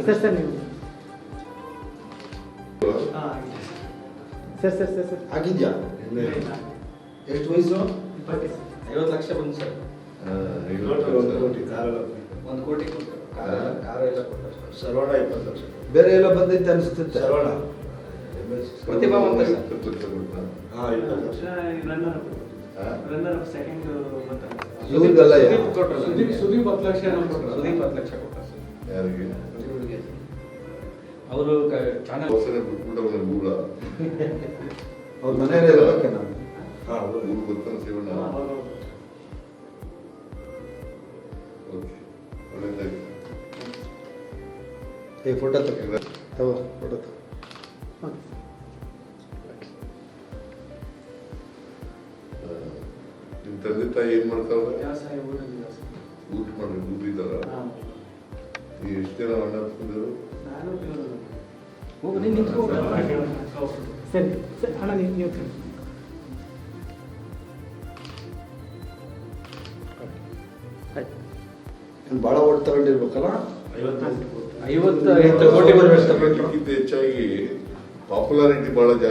Sir ನೀವು sir ಆಗಿದ್ಯಾ? ಎಷ್ಟು ವಯಸ್ಸು? 50 ಲಕ್ಷ ಬಂತು ಸರ್. 1 ಕೋಟಿ ಕಾರೆಲ್ಲ 1 ಕೋಟಿ ಕೊಟ್ಟು ಕಾರ ಎಲ್ಲ ಕೊಟ್ಟರು ಸರ್. ಸರ್ವಣ 20 ಲಕ್ಷ. ಬೇರೆ ಎಲ್ಲ ಬಂದೈತೆ ಅನಿಸುತ್ತೆ. ಸರ್ವಣ ಪ್ರತಿಭಾವಂತ ಸರ್. ಹಾಂ 20 ಲಕ್ಷ. ರನ್ನರ್ ಸೆಕೆಂಡ್ ಇವ್ರಿಗೆಲ್ಲ ಸುದೀಪ್ 10 ಲಕ್ಷ ಸುದೀಪ್ 10 ಲಕ್ಷ ಕೊಟ್ಟರು ಸರ್. ಯಾರಿಗೆ ಇವ್ರಿಗೆ ಅವರು ಚಾನಲ್ ಹೊಸನೆ ಬಿಟ್ಬಿಟ್ಟು ಗೂಗ್ಲ ಅವ್ರ ಮನೆಯಲ್ಲೇ ಇರಬೇಕೆ ನಾನು. ಹಾಂ ಊರು ಗೊತ್ತಾನ ಶಿವಣ್ಣ. ಓಕೆ ಒಳ್ಳೆದಾಯ್ತು. ಫೋಟೋ ತಗೋ ಫೋಟೋ ತಗೋ. ನಿಮ್ಮ ತಂದೆ ತಾಯಿ ಏನು ಮಾಡ್ತಾವ್ರೆ? ವ್ಯವಸಾಯ ಊರಲ್ಲಿ ಊಟ ಮಾಡಿ ಊರಿದ್ದಾರ? ಈ ಎಷ್ಟು ಜನ ಅಣ್ಣ ತಂದಿರು? ನಾನು ಹೋಗು ನೀನು ನಿಂತ್ಕೋ. ಸರಿ ಸರಿ ಅಣ್ಣ ನೀವು ಆಯ್ತು. ಭಾಳ ಓಟ್ ತಗೊಂಡಿರ್ಬೇಕಲ್ಲ? 50 ಕೋಟಿ ಬರಬೇಕು. ಅದಕ್ಕಿಂತ ಹೆಚ್ಚಾಗಿ ಪಾಪ್ಯುಲಾರಿಟಿ ಭಾಳ ಜಾಸ್ತಿ.